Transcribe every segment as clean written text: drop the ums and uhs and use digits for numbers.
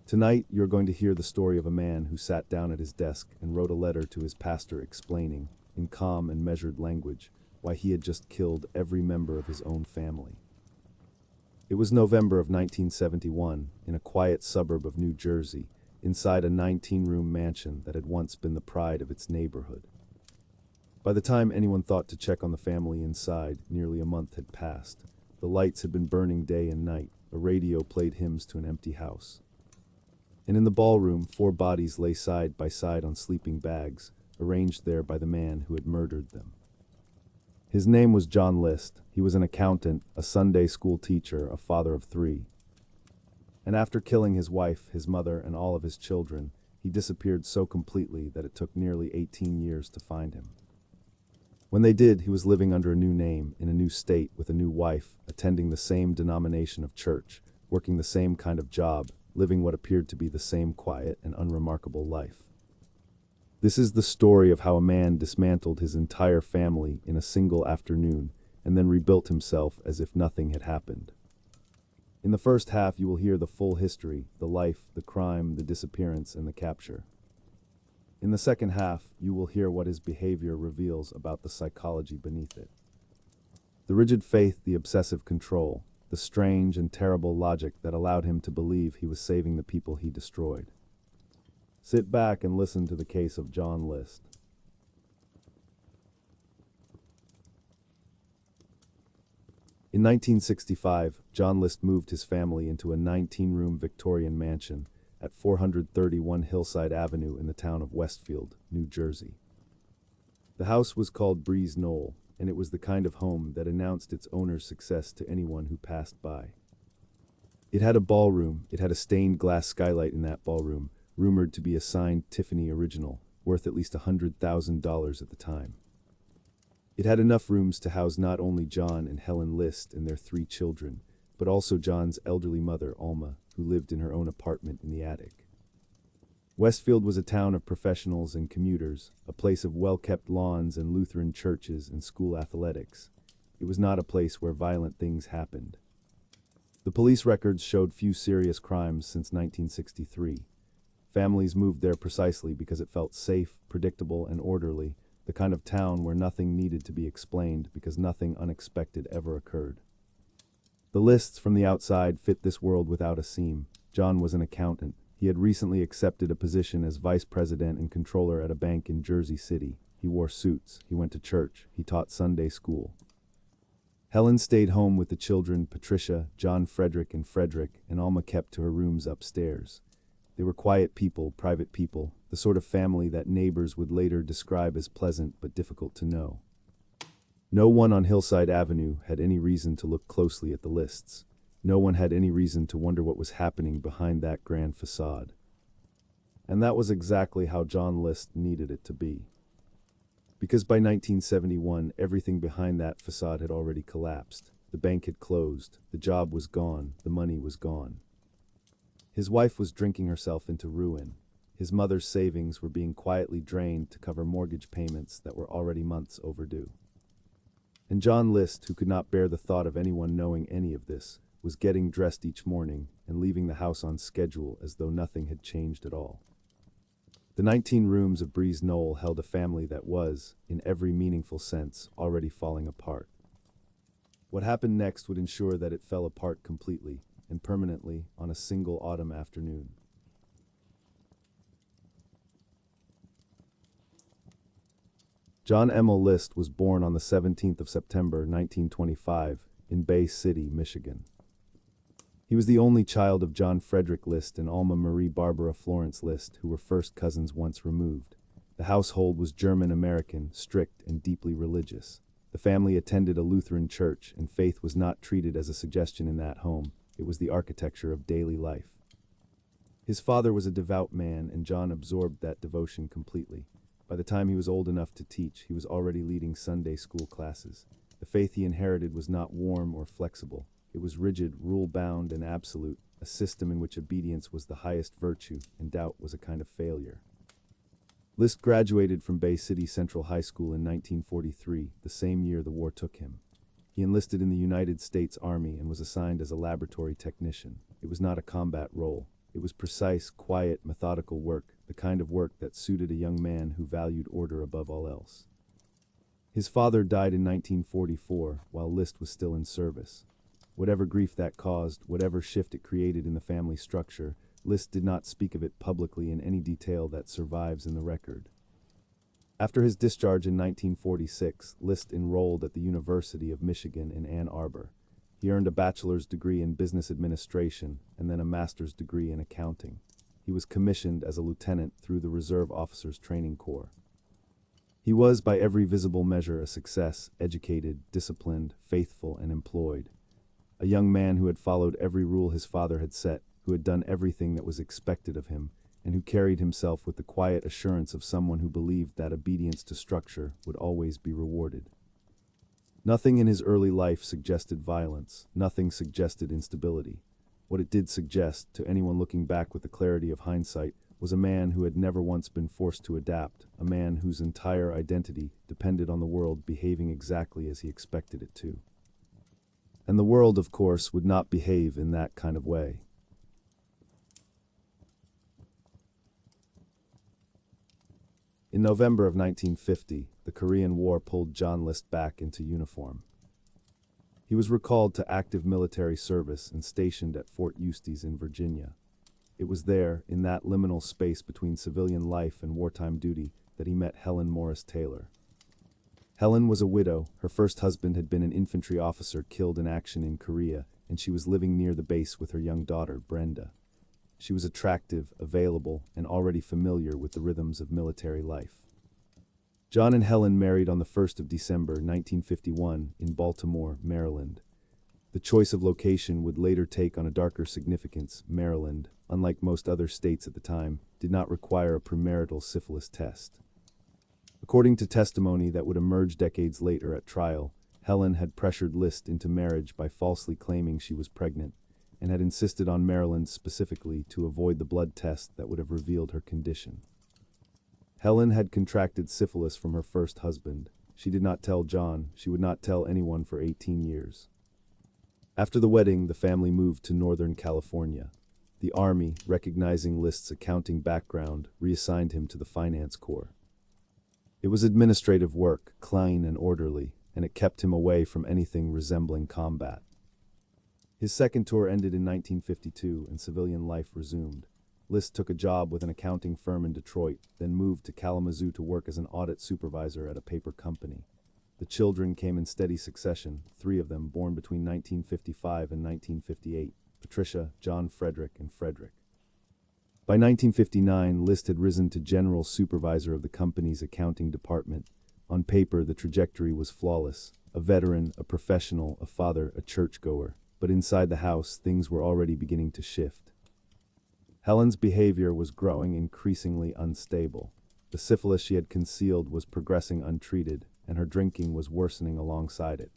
Tonight, you're going to hear the story of a man who sat down at his desk and wrote a letter to his pastor explaining, in calm and measured language, why he had just killed every member of his own family. It was November of 1971, in a quiet suburb of New Jersey, inside a 19-room mansion that had once been the pride of its neighborhood. By the time anyone thought to check on the family inside, nearly a month had passed. The lights had been burning day and night. A radio played hymns to an empty house. And in the ballroom, 4 bodies lay side by side on sleeping bags, arranged there by the man who had murdered them. His name was John List. He was an accountant, a Sunday school teacher, a father of 3. And after killing his wife, his mother, and all of his children, he disappeared so completely that it took nearly 18 years to find him. When they did, he was living under a new name, in a new state, with a new wife, attending the same denomination of church, working the same kind of job, living what appeared to be the same quiet and unremarkable life. This is the story of how a man dismantled his entire family in a single afternoon, and then rebuilt himself as if nothing had happened. In the first half, you will hear the full history, the life, the crime, the disappearance, and the capture. In the second half, you will hear what his behavior reveals about the psychology beneath it. The rigid faith, the obsessive control, the strange and terrible logic that allowed him to believe he was saving the people he destroyed. Sit back and listen to the case of John List. In 1965, John List moved his family into a 19-room Victorian mansion at 431 Hillside Avenue in the town of Westfield, New Jersey. The house was called Knoll, and it was the kind of home that announced its owner's success to anyone who passed by. It had a ballroom. It had a stained glass skylight in that ballroom, rumored to be a signed Tiffany original, worth at least $100,000 at the time. It had enough rooms to house not only John and Helen List and their 3 children, but also John's elderly mother, Alma, who lived in her own apartment in the attic. Westfield was a town of professionals and commuters, a place of well-kept lawns and Lutheran churches and school athletics. It was not a place where violent things happened. The police records showed few serious crimes since 1963. Families moved there precisely because it felt safe, predictable, and orderly, the kind of town where nothing needed to be explained because nothing unexpected ever occurred. The Lists from the outside fit this world without a seam. John was an accountant. He had recently accepted a position as vice president and controller at a bank in Jersey City. He wore suits. He went to church. He taught Sunday school. Helen stayed home with the children, Patricia, John Frederick, and Alma kept to her rooms upstairs. They were quiet people, private people, the sort of family that neighbors would later describe as pleasant but difficult to know. No one on Hillside Avenue had any reason to look closely at the Lists. No one had any reason to wonder what was happening behind that grand facade. And that was exactly how John List needed it to be. Because by 1971, everything behind that facade had already collapsed. The bank had closed, the job was gone, the money was gone. His wife was drinking herself into ruin. His mother's savings were being quietly drained to cover mortgage payments that were already months overdue. And John List, who could not bear the thought of anyone knowing any of this, was getting dressed each morning and leaving the house on schedule as though nothing had changed at all. The 19 rooms of Knoll held a family that was, in every meaningful sense, already falling apart. What happened next would ensure that it fell apart completely and permanently on a single autumn afternoon. John Emil List was born on the 17th of September, 1925, in Bay City, Michigan. He was the only child of John Frederick List and Alma Marie Barbara Florence List, who were first cousins once removed. The household was German-American, strict, and deeply religious. The family attended a Lutheran church, and faith was not treated as a suggestion in that home. It was the architecture of daily life. His father was a devout man, and John absorbed that devotion completely. By the time he was old enough to teach, he was already leading Sunday school classes. The faith he inherited was not warm or flexible. It was rigid, rule-bound, and absolute, a system in which obedience was the highest virtue and doubt was a kind of failure. List graduated from Bay City Central High School in 1943, the same year the war took him. He enlisted in the United States Army and was assigned as a laboratory technician. It was not a combat role. It was precise, quiet, methodical work, the kind of work that suited a young man who valued order above all else. His father died in 1944 while List was still in service. Whatever grief that caused, whatever shift it created in the family structure, List did not speak of it publicly in any detail that survives in the record. After his discharge in 1946, List enrolled at the University of Michigan in Ann Arbor. He earned a bachelor's degree in business administration and then a master's degree in accounting. He was commissioned as a lieutenant through the Reserve Officers Training Corps. He was, by every visible measure, a success, educated, disciplined, faithful, and employed. A young man who had followed every rule his father had set, who had done everything that was expected of him, and who carried himself with the quiet assurance of someone who believed that obedience to structure would always be rewarded. Nothing in his early life suggested violence, nothing suggested instability. What it did suggest, to anyone looking back with the clarity of hindsight, was a man who had never once been forced to adapt, a man whose entire identity depended on the world behaving exactly as he expected it to. And the world, of course, would not behave in that kind of way. In November of 1950, the Korean War pulled John List back into uniform. He was recalled to active military service and stationed at Fort Eustis in Virginia. It was there, in that liminal space between civilian life and wartime duty, that he met Helen Morris Taylor. Helen was a widow. Her first husband had been an infantry officer killed in action in Korea, and she was living near the base with her young daughter, Brenda. She was attractive, available, and already familiar with the rhythms of military life. John and Helen married on the 1st of December, 1951, in Baltimore, Maryland. The choice of location would later take on a darker significance. Maryland, unlike most other states at the time, did not require a premarital syphilis test. According to testimony that would emerge decades later at trial, Helen had pressured List into marriage by falsely claiming she was pregnant, and had insisted on Maryland specifically to avoid the blood test that would have revealed her condition. Helen had contracted syphilis from her first husband. She did not tell John. She would not tell anyone for 18 years. After the wedding, the family moved to Northern California. The Army, recognizing List's accounting background, reassigned him to the Finance Corps. It was administrative work, clean and orderly, and it kept him away from anything resembling combat. His second tour ended in 1952 and civilian life resumed. List took a job with an accounting firm in Detroit, then moved to Kalamazoo to work as an audit supervisor at a paper company. The children came in steady succession, 3 of them born between 1955 and 1958, Patricia, John Frederick, and Frederick. By 1959, List had risen to general supervisor of the company's accounting department. On paper, the trajectory was flawless. A veteran, a professional, a father, a churchgoer. But inside the house, things were already beginning to shift. Helen's behavior was growing increasingly unstable. The syphilis she had concealed was progressing untreated, and her drinking was worsening alongside it.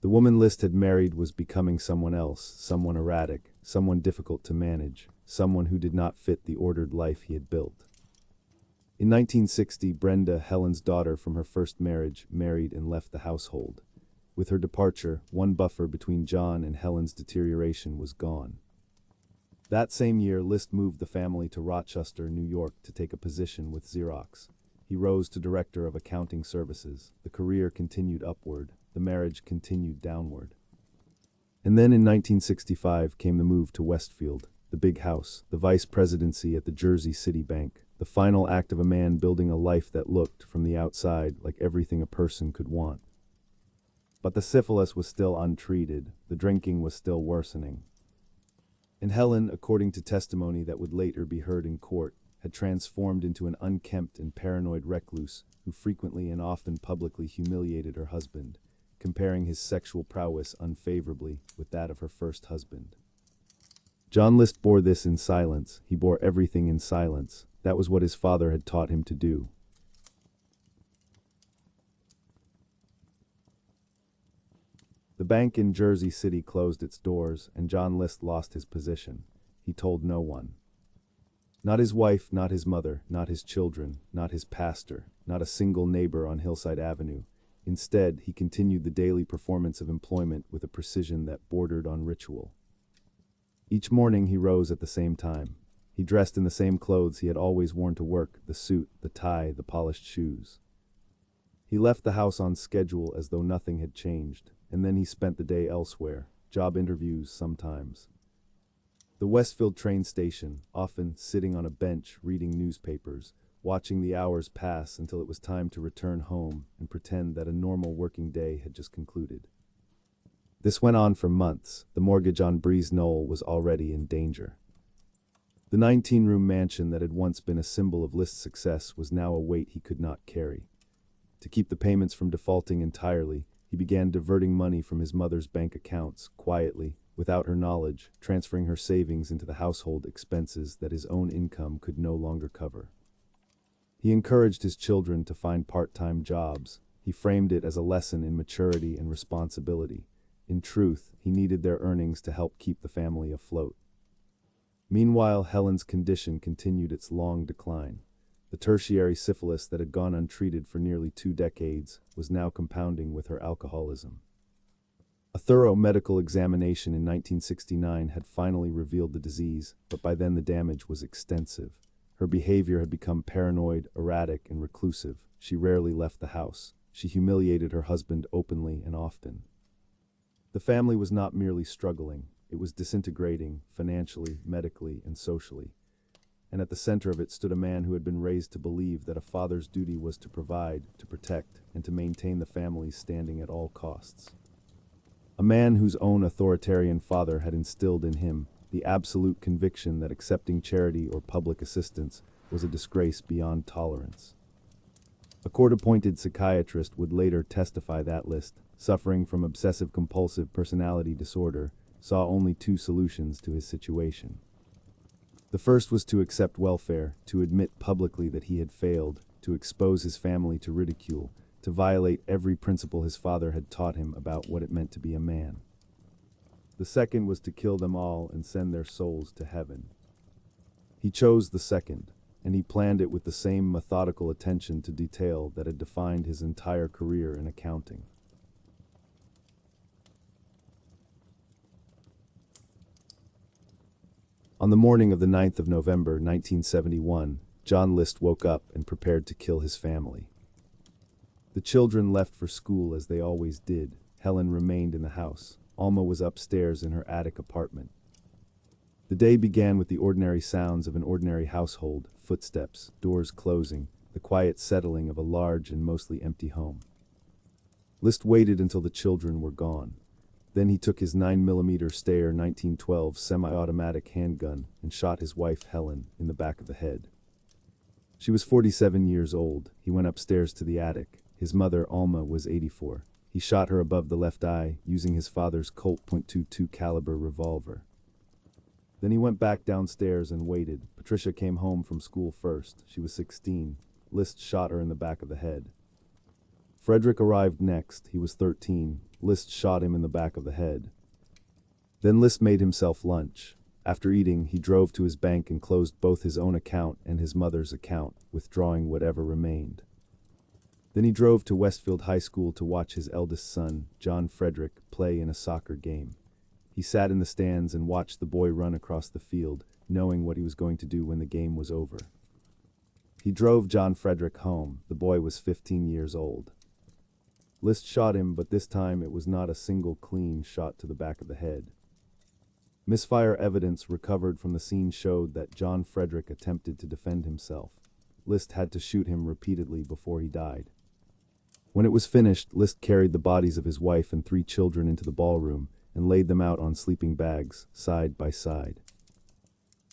The woman List had married was becoming someone else, someone erratic, someone difficult to manage, someone who did not fit the ordered life he had built. In 1960, Brenda, Helen's daughter from her first marriage, married and left the household. With her departure, one buffer between John and Helen's deterioration was gone. That same year, List moved the family to Rochester, New York to take a position with Xerox. He rose to director of accounting services. The career continued upward. The marriage continued downward. And then in 1965 came the move to Westfield, the big house, the vice presidency at the Jersey City Bank, the final act of a man building a life that looked, from the outside, like everything a person could want. But the syphilis was still untreated. The drinking was still worsening. And Helen, according to testimony that would later be heard in court, had transformed into an unkempt and paranoid recluse who frequently and often publicly humiliated her husband, comparing his sexual prowess unfavorably with that of her first husband. John List bore this in silence. He bore everything in silence. That was what his father had taught him to do. The bank in Jersey City closed its doors, and John List lost his position. He told no one. Not his wife, not his mother, not his children, not his pastor, not a single neighbor on Hillside Avenue. Instead, he continued the daily performance of employment with a precision that bordered on ritual. Each morning he rose at the same time. He dressed in the same clothes he had always worn to work, the suit, the tie, the polished shoes. He left the house on schedule as though nothing had changed, and then he spent the day elsewhere, job interviews sometimes. The Westfield train station, often sitting on a bench reading newspapers, watching the hours pass until it was time to return home and pretend that a normal working day had just concluded. This went on for months. The mortgage on Knoll was already in danger. The 19-room mansion that had once been a symbol of List's success was now a weight he could not carry. To keep the payments from defaulting entirely, he began diverting money from his mother's bank accounts, quietly, without her knowledge, transferring her savings into the household expenses that his own income could no longer cover. He encouraged his children to find part-time jobs. He framed it as a lesson in maturity and responsibility. In truth, he needed their earnings to help keep the family afloat. Meanwhile, Helen's condition continued its long decline. The tertiary syphilis that had gone untreated for nearly 2 decades was now compounding with her alcoholism. A thorough medical examination in 1969 had finally revealed the disease, but by then the damage was extensive. Her behavior had become paranoid, erratic, and reclusive. She rarely left the house. She humiliated her husband openly and often. The family was not merely struggling, it was disintegrating financially, medically, and socially. And at the center of it stood a man who had been raised to believe that a father's duty was to provide, to protect, and to maintain the family's standing at all costs. A man whose own authoritarian father had instilled in him the absolute conviction that accepting charity or public assistance was a disgrace beyond tolerance. A court-appointed psychiatrist would later testify that List, suffering from obsessive-compulsive personality disorder, saw only 2 solutions to his situation. The first was to accept welfare, to admit publicly that he had failed, to expose his family to ridicule, to violate every principle his father had taught him about what it meant to be a man. The second was to kill them all and send their souls to heaven. He chose the second, and he planned it with the same methodical attention to detail that had defined his entire career in accounting. On the morning of the 9th of November, 1971, John List woke up and prepared to kill his family. The children left for school as they always did. Helen remained in the house. Alma was upstairs in her attic apartment. The day began with the ordinary sounds of an ordinary household: footsteps, doors closing, the quiet settling of a large and mostly empty home. List waited until the children were gone. Then he took his 9mm Steyr 1912 semi-automatic handgun and shot his wife Helen in the back of the head. She was 47 years old. He went upstairs to the attic. His mother, Alma, was 84. He shot her above the left eye using his father's Colt .22 caliber revolver. Then he went back downstairs and waited. Patricia came home from school first. She was 16. List shot her in the back of the head. Frederick arrived next. He was 13. List shot him in the back of the head. Then List made himself lunch. After eating, he drove to his bank and closed both his own account and his mother's account, withdrawing whatever remained. Then he drove to Westfield High School to watch his eldest son, John Frederick, play in a soccer game. He sat in the stands and watched the boy run across the field, knowing what he was going to do when the game was over. He drove John Frederick home. The boy was 15 years old. List shot him, but this time it was not a single clean shot to the back of the head. Misfire evidence recovered from the scene showed that John Frederick attempted to defend himself. List had to shoot him repeatedly before he died. When it was finished, List carried the bodies of his wife and 3 children into the ballroom and laid them out on sleeping bags, side by side.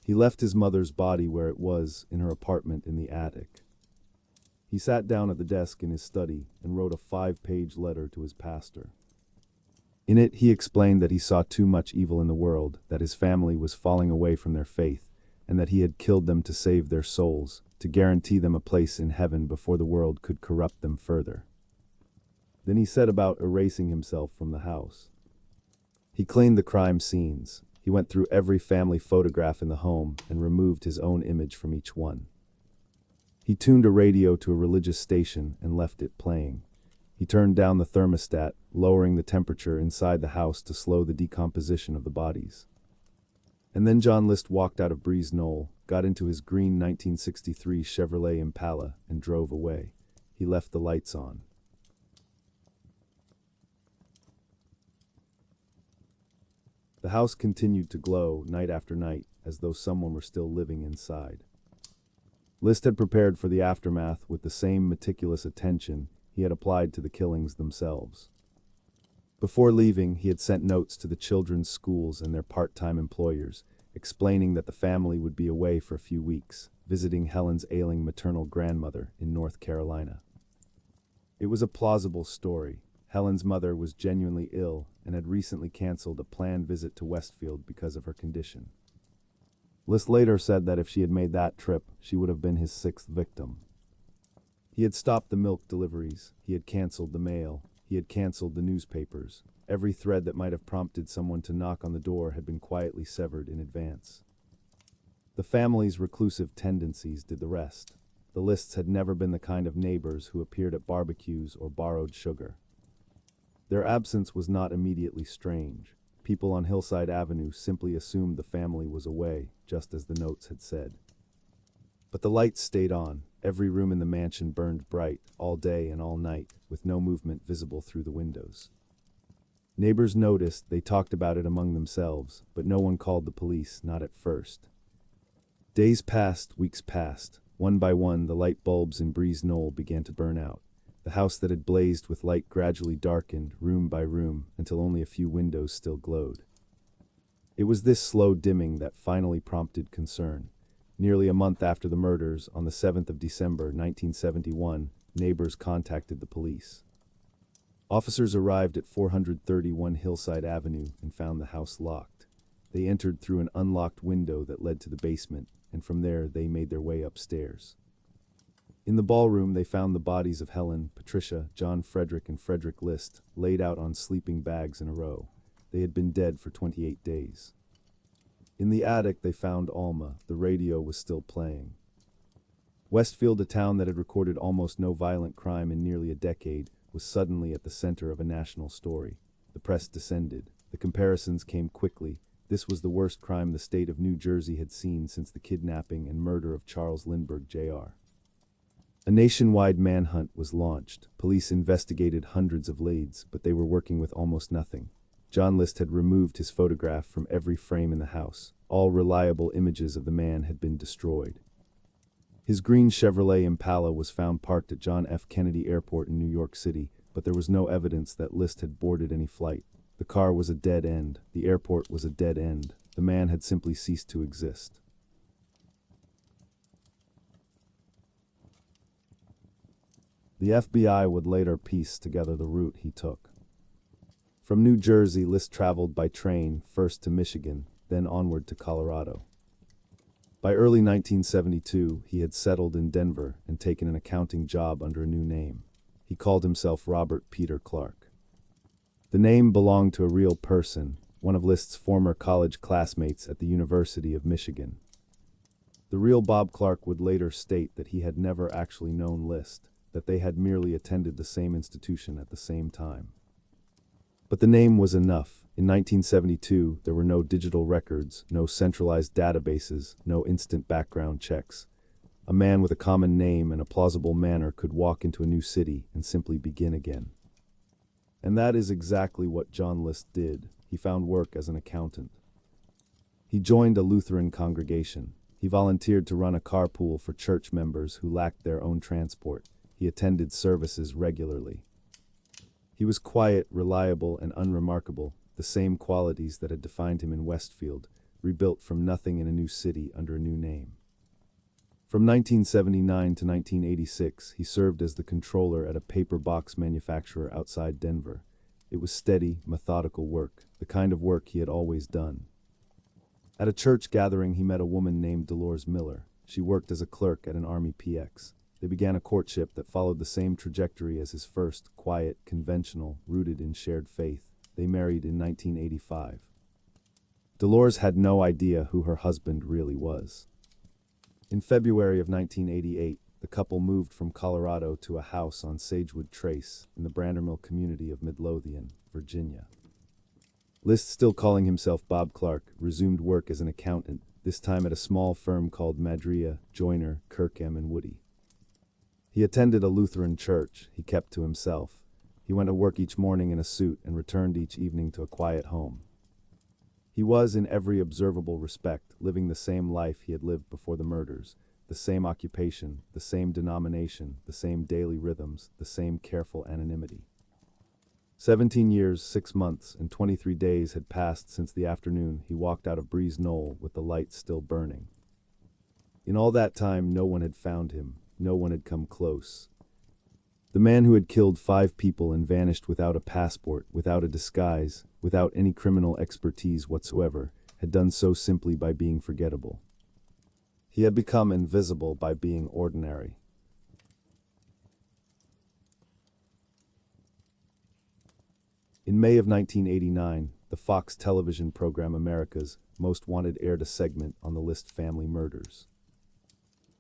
He left his mother's body where it was, in her apartment in the attic. He sat down at the desk in his study and wrote a 5-page letter to his pastor. In it, he explained that he saw too much evil in the world, that his family was falling away from their faith, and that he had killed them to save their souls, to guarantee them a place in heaven before the world could corrupt them further. Then he set about erasing himself from the house. He cleaned the crime scenes. He went through every family photograph in the home and removed his own image from each one. He tuned a radio to a religious station and left it playing. He turned down the thermostat, lowering the temperature inside the house to slow the decomposition of the bodies. And then John List walked out of Knoll, got into his green 1963 Chevrolet Impala, and drove away. He left the lights on. The house continued to glow night after night, as though someone were still living inside. List had prepared for the aftermath with the same meticulous attention he had applied to the killings themselves. Before leaving, he had sent notes to the children's schools and their part-time employers, explaining that the family would be away for a few weeks, visiting Helen's ailing maternal grandmother in North Carolina. It was a plausible story. Helen's mother was genuinely ill and had recently canceled a planned visit to Westfield because of her condition. List later said that if she had made that trip, she would have been his sixth victim. He had stopped the milk deliveries, he had canceled the mail, he had canceled the newspapers. Every thread that might have prompted someone to knock on the door had been quietly severed in advance. The family's reclusive tendencies did the rest. The Lists had never been the kind of neighbors who appeared at barbecues or borrowed sugar. Their absence was not immediately strange. People on Hillside Avenue simply assumed the family was away, just as the notes had said. But the lights stayed on. Every room in the mansion burned bright, all day and all night, with no movement visible through the windows. Neighbors noticed, they talked about it among themselves, but no one called the police, not at first. Days passed, weeks passed. One by one, the light bulbs in Knoll began to burn out. The house that had blazed with light gradually darkened, room by room, until only a few windows still glowed. It was this slow dimming that finally prompted concern. Nearly a month after the murders, on the 7th of December, 1971, neighbors contacted the police. Officers arrived at 431 Hillside Avenue and found the house locked. They entered through an unlocked window that led to the basement, and from there they made their way upstairs. In the ballroom, they found the bodies of Helen, Patricia, John Frederick, and Frederick List, laid out on sleeping bags in a row. They had been dead for 28 days. In the attic, they found Alma. The radio was still playing. Westfield, a town that had recorded almost no violent crime in nearly a decade, was suddenly at the center of a national story. The press descended. The comparisons came quickly. This was the worst crime the state of New Jersey had seen since the kidnapping and murder of Charles Lindbergh, Jr. A nationwide manhunt was launched. Police investigated hundreds of leads, but they were working with almost nothing. John List had removed his photograph from every frame in the house. All reliable images of the man had been destroyed. His green Chevrolet Impala was found parked at John F. Kennedy Airport in New York City, but there was no evidence that List had boarded any flight. The car was a dead end. The airport was a dead end. The man had simply ceased to exist. The FBI would later piece together the route he took. From New Jersey, List traveled by train, first to Michigan, then onward to Colorado. By early 1972, he had settled in Denver and taken an accounting job under a new name. He called himself Robert Peter Clark. The name belonged to a real person, one of List's former college classmates at the University of Michigan. The real Bob Clark would later state that he had never actually known List, that they had merely attended the same institution at the same time. But the name was enough. In 1972, there were no digital records, no centralized databases, no instant background checks. A man with a common name and a plausible manner could walk into a new city and simply begin again. And that is exactly what John List did. He found work as an accountant. He joined a Lutheran congregation. He volunteered to run a carpool for church members who lacked their own transport. He attended services regularly. He was quiet, reliable, and unremarkable, the same qualities that had defined him in Westfield, rebuilt from nothing in a new city under a new name. From 1979 to 1986, he served as the controller at a paper box manufacturer outside Denver. It was steady, methodical work, the kind of work he had always done. At a church gathering, he met a woman named Dolores Miller. She worked as a clerk at an Army PX. They began a courtship that followed the same trajectory as his first, quiet, conventional, rooted in shared faith. They married in 1985. Dolores had no idea who her husband really was. In February of 1988, the couple moved from Colorado to a house on Sagewood Trace in the Brandermill community of Midlothian, Virginia. List, still calling himself Bob Clark, resumed work as an accountant, this time at a small firm called Madria, Joyner, Kirkham and Woody. He attended a Lutheran church. He kept to himself. He went to work each morning in a suit and returned each evening to a quiet home. He was, in every observable respect, living the same life he had lived before the murders, the same occupation, the same denomination, the same daily rhythms, the same careful anonymity. 17 years, 6 months, and 23 days had passed since the afternoon he walked out of Breeze Knoll with the lights still burning. In all that time, no one had found him. No one had come close. The man who had killed 5 people and vanished without a passport, without a disguise, without any criminal expertise whatsoever, had done so simply by being forgettable. He had become invisible by being ordinary. In May of 1989, the Fox television program America's Most Wanted aired a segment on the List family murders.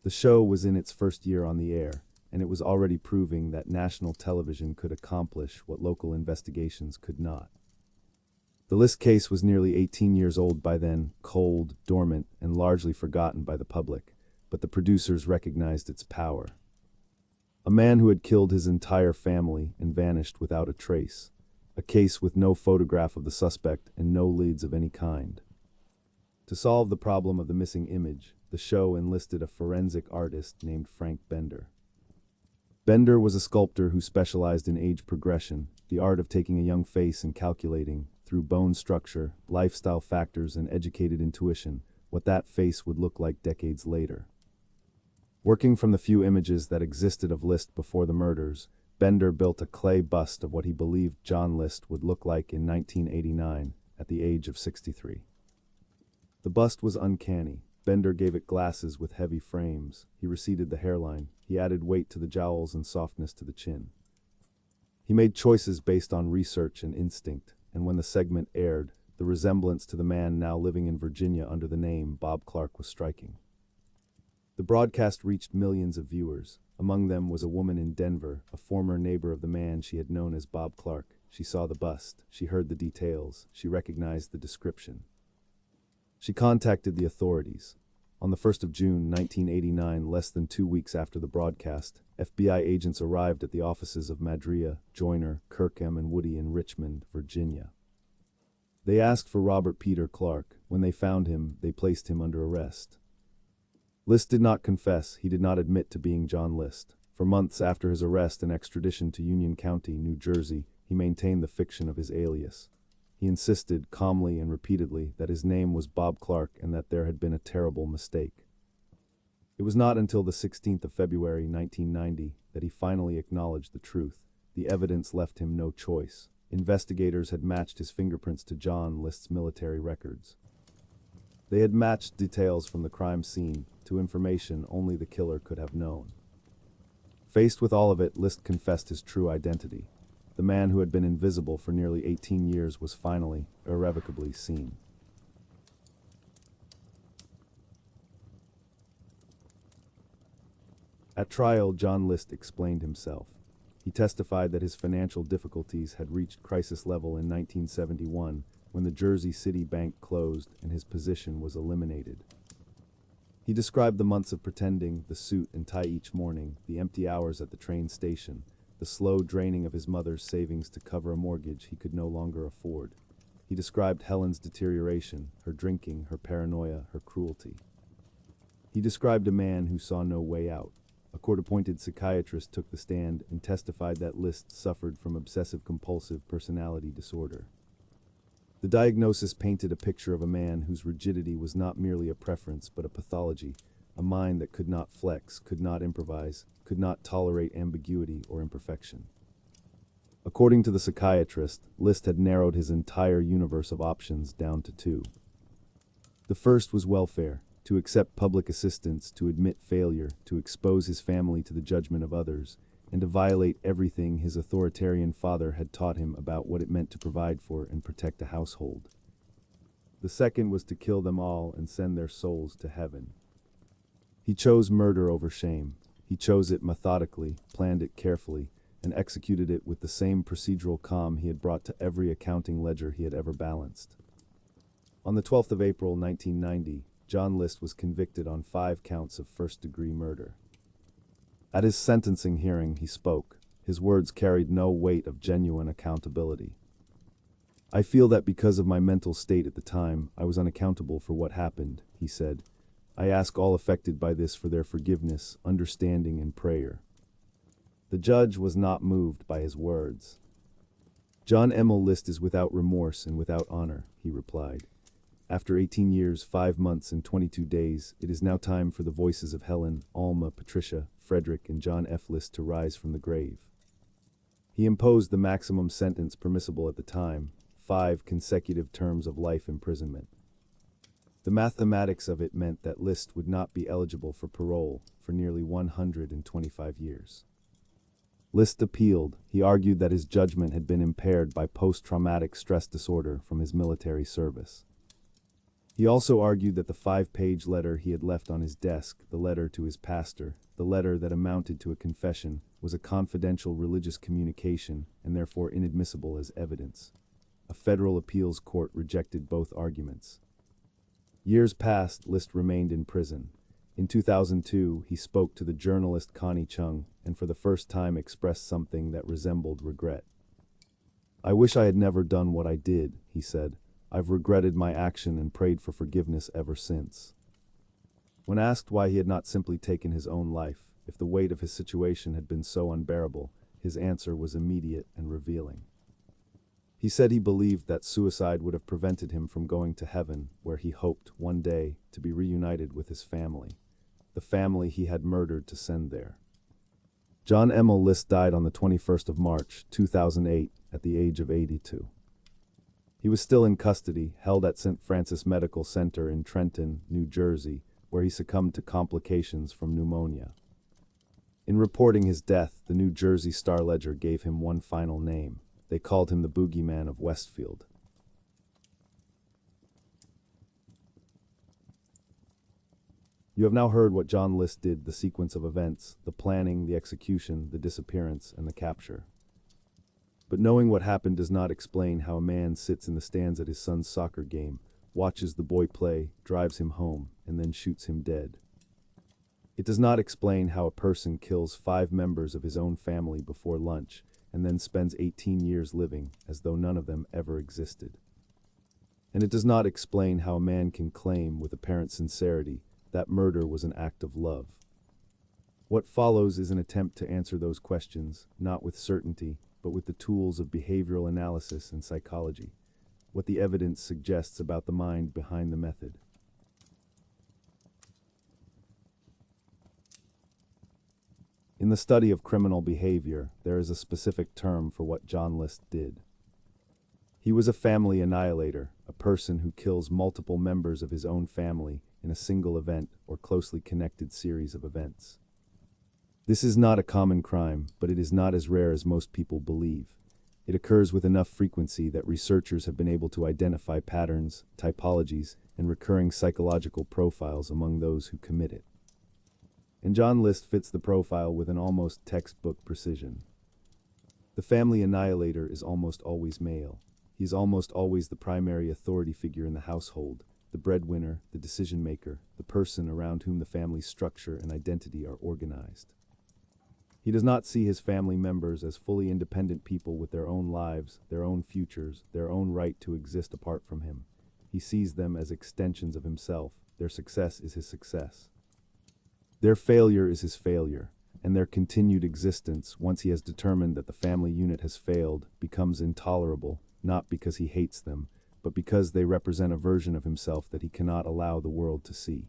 The show was in its first year on the air, and it was already proving that national television could accomplish what local investigations could not. The List case was nearly 18 years old by then, cold, dormant, and largely forgotten by the public, but the producers recognized its power. A man who had killed his entire family and vanished without a trace. A case with no photograph of the suspect and no leads of any kind. To solve the problem of the missing image, the show enlisted a forensic artist named Frank Bender. Bender was a sculptor who specialized in age progression, the art of taking a young face and calculating, through bone structure, lifestyle factors, and educated intuition, what that face would look like decades later. Working from the few images that existed of List before the murders, Bender built a clay bust of what he believed John List would look like in 1989, at the age of 63. The bust was uncanny. Bender gave it glasses with heavy frames. He receded the hairline. He added weight to the jowls and softness to the chin. He made choices based on research and instinct, and when the segment aired, the resemblance to the man now living in Virginia under the name Bob Clark was striking. The broadcast reached millions of viewers. Among them was a woman in Denver, a former neighbor of the man she had known as Bob Clark. She saw the bust. She heard the details. She recognized the description. She contacted the authorities. On the 1st of June, 1989, less than 2 weeks after the broadcast, FBI agents arrived at the offices of Madria, Joyner, Kirkham, and Woody in Richmond, Virginia. They asked for Robert Peter Clark. When they found him, they placed him under arrest. List did not confess. He did not admit to being John List. For months after his arrest and extradition to Union County, New Jersey, he maintained the fiction of his alias. He insisted, calmly and repeatedly, that his name was Bob Clark and that there had been a terrible mistake. It was not until the 16th of February, 1990, that he finally acknowledged the truth. The evidence left him no choice. Investigators had matched his fingerprints to John List's military records. They had matched details from the crime scene to information only the killer could have known. Faced with all of it, List confessed his true identity. The man who had been invisible for nearly 18 years was finally, irrevocably seen. At trial, John List explained himself. He testified that his financial difficulties had reached crisis level in 1971 when the Jersey City Bank closed and his position was eliminated. He described the months of pretending, the suit and tie each morning, the empty hours at the train station, the slow draining of his mother's savings to cover a mortgage he could no longer afford. He described Helen's deterioration, her drinking, her paranoia, her cruelty. He described a man who saw no way out. A court-appointed psychiatrist took the stand and testified that List suffered from obsessive-compulsive personality disorder. The diagnosis painted a picture of a man whose rigidity was not merely a preference but a pathology, a mind that could not flex, could not improvise, could not tolerate ambiguity or imperfection. According to the psychiatrist, List had narrowed his entire universe of options down to 2. The first was welfare, to accept public assistance, to admit failure, to expose his family to the judgment of others, and to violate everything his authoritarian father had taught him about what it meant to provide for and protect a household. The second was to kill them all and send their souls to heaven. He chose murder over shame. He chose it methodically, planned it carefully, and executed it with the same procedural calm he had brought to every accounting ledger he had ever balanced. On the 12th of April, 1990, John List was convicted on 5 counts of first-degree murder. At his sentencing hearing, he spoke. His words carried no weight of genuine accountability. "I feel that because of my mental state at the time, I was unaccountable for what happened," he said. "I ask all affected by this for their forgiveness, understanding, and prayer." The judge was not moved by his words. "John Emil List is without remorse and without honor," he replied. "After 18 years, 5 months, and 22 days, it is now time for the voices of Helen, Alma, Patricia, Frederick, and John F. List to rise from the grave." He imposed the maximum sentence permissible at the time, 5 consecutive terms of life imprisonment. The mathematics of it meant that List would not be eligible for parole for nearly 125 years. List appealed. He argued that his judgment had been impaired by post-traumatic stress disorder from his military service. He also argued that the 5-page letter he had left on his desk, the letter to his pastor, the letter that amounted to a confession, was a confidential religious communication and therefore inadmissible as evidence. A federal appeals court rejected both arguments. Years passed, List remained in prison. In 2002, he spoke to the journalist Connie Chung and for the first time expressed something that resembled regret. "I wish I had never done what I did," he said. "I've regretted my action and prayed for forgiveness ever since." When asked why he had not simply taken his own life, if the weight of his situation had been so unbearable, his answer was immediate and revealing. He said he believed that suicide would have prevented him from going to heaven, where he hoped, one day, to be reunited with his family, the family he had murdered to send there. John Emil List died on the 21st of March, 2008, at the age of 82. He was still in custody, held at St. Francis Medical Center in Trenton, New Jersey, where he succumbed to complications from pneumonia. In reporting his death, the New Jersey Star-Ledger gave him one final name. They called him the Boogeyman of Westfield. You have now heard what John List did, the sequence of events, the planning, the execution, the disappearance, and the capture. But knowing what happened does not explain how a man sits in the stands at his son's soccer game, watches the boy play, drives him home, and then shoots him dead. It does not explain how a person kills 5 members of his own family before lunch, and then spends 18 years living as though none of them ever existed. And it does not explain how a man can claim with apparent sincerity that murder was an act of love. What follows is an attempt to answer those questions, not with certainty, but with the tools of behavioral analysis and psychology, what the evidence suggests about the mind behind the method. In the study of criminal behavior, there is a specific term for what John List did. He was a family annihilator, a person who kills multiple members of his own family in a single event or closely connected series of events. This is not a common crime, but it is not as rare as most people believe. It occurs with enough frequency that researchers have been able to identify patterns, typologies, and recurring psychological profiles among those who commit it. And John List fits the profile with an almost textbook precision. The family annihilator is almost always male. He is almost always the primary authority figure in the household, the breadwinner, the decision maker, the person around whom the family's structure and identity are organized. He does not see his family members as fully independent people with their own lives, their own futures, their own right to exist apart from him. He sees them as extensions of himself. Their success is his success. Their failure is his failure, and their continued existence, once he has determined that the family unit has failed, becomes intolerable, not because he hates them, but because they represent a version of himself that he cannot allow the world to see.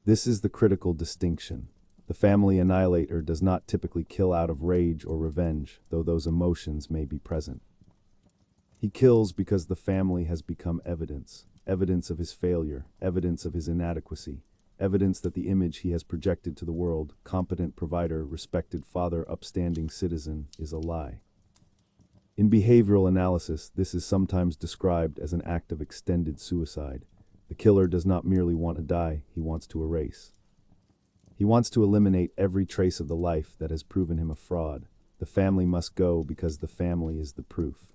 This is the critical distinction. The family annihilator does not typically kill out of rage or revenge, though those emotions may be present. He kills because the family has become evidence, evidence of his failure, evidence of his inadequacy, evidence that the image he has projected to the world, competent provider, respected father, upstanding citizen, is a lie. In behavioral analysis, this is sometimes described as an act of extended suicide. The killer does not merely want to die, he wants to erase. He wants to eliminate every trace of the life that has proven him a fraud. The family must go because the family is the proof.